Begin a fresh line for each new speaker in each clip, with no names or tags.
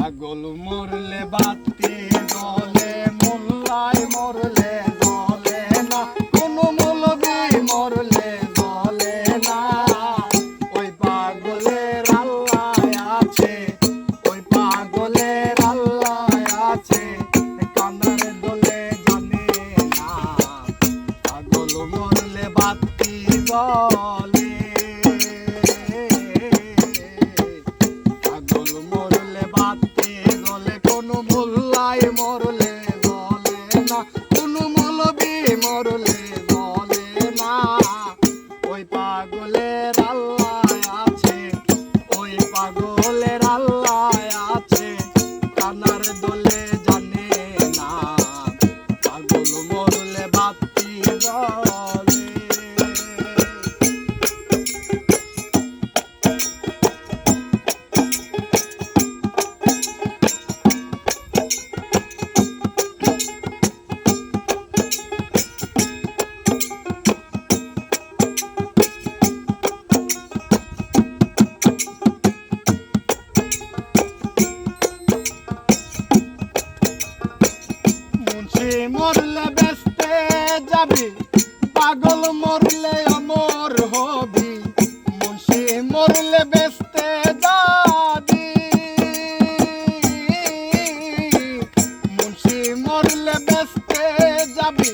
পাগল মরলে বাতি জ্বলে, মোল্লাই মরলে জ্বলে না, কোন মৌলবি মরলে জ্বলে না। ওই পাগলের আল্লাহ আছে, ওই পাগলের আল্লাহ আছে, কানার দোলে জানে না। পাগল মরলে বাতি জ্বলে, পাগল মরলে বাতি জ্বলে, কোন মোল্লাই মরলে জ্বলে না, কোন মৌলবি মরলে জ্বলে না। ওই পাগলের আল্লাহ আছে, ওই পাগলের আল্লাহ আছে, কানার দোলে জানে না। পাগল মরলে বাতি জ্বলে। মরলে বেস্তে যাবি, পাগল মরলে অমর হবি। মুন্সি মরলে বেস্তে যাবি, মুন্সি মরলে বেস্তে যাবি,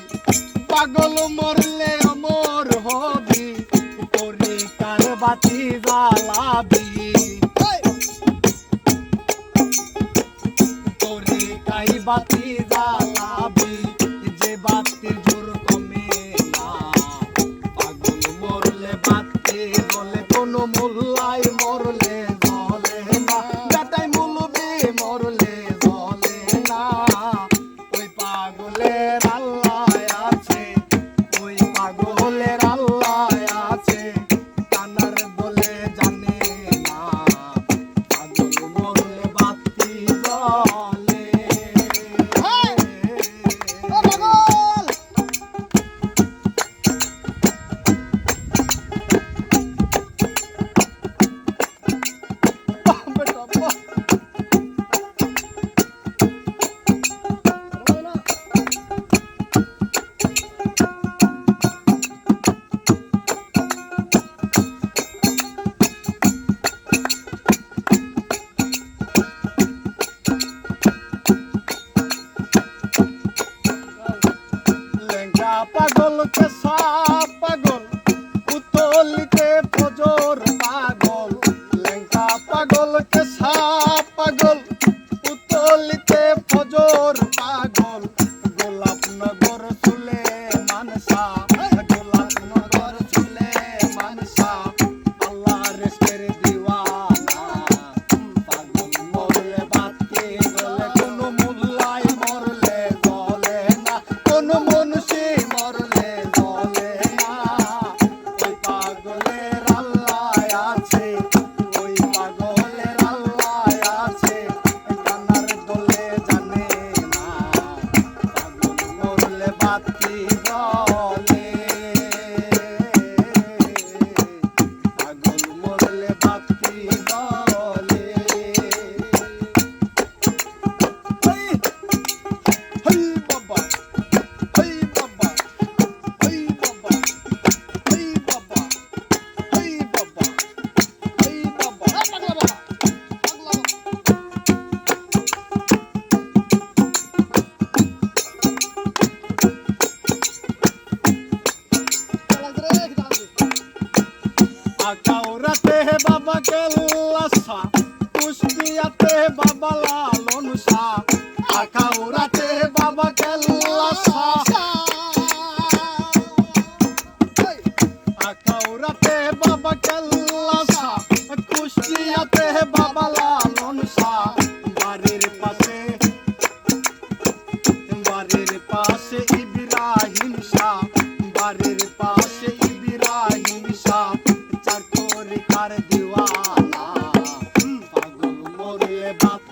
পাগল মরলে অমর হবি। তরিকার বাতি জ্বালাবি, তরিকাই বাতি জ্বালাবি, যে বাতির জোর কমে না। পাগল মরলে বাতি জ্বলে, কোন মোল্লাই মরলে জ্বলে না, বেটাই মৌলবি মরলে জ্বলে না। ওই পাগলের আল্লাহ আছে, ওই পাগলের আল্লাহ আছে, কানার দোলে জানে না। পাগল মরলে বাতি জ্বলে। পাগল কেসা পাগল, উতলিতে ফজর পাগল। লেঙ্কা পাগল কেসা পাগল, উতলিতে ফজর পাগল। গোলাপনগর চুলে মানসা, গোলাপনগর চুলে মানসা, আল্লাহ রেস্কের দিওয়ানা। পাগল মরলে বাতি জ্বলে, কোন মোল্লাই মরলে জ্বলে না, কোন মুন্সি মরলে জ্বলে না। ওই পাগলের আল্লাহ আছে, ওই পাগলের আল্লাহ আছে, কানার দোলে জানে না। পাগল মরলে বাতি জ্বলে, পাগল মরলে বাতি জ্বলে। হই বাবা, হই বাবা, হই বাবা, হই বাবা, হই বাবা, হই বাবা। পাগলা বাবা, পাগলা আকাউরাতে বাবা কেল্লা সা, কুষ্টিয়াতে বাবা লালন সা। আকাউরাতে বাবা কেল্লা সা, আকাউরাতে বাবা কেল্লা সা, কুষ্টিয়াতে বাবা লালন সা। বাড়ির পাশে, বাড়ির পাশে ইব্রাহিম শাহ, বাড়ির পাশে ইব্রাহিম শাহ, চার তরিকার দিওয়ানা। পাগল মরলে বাতি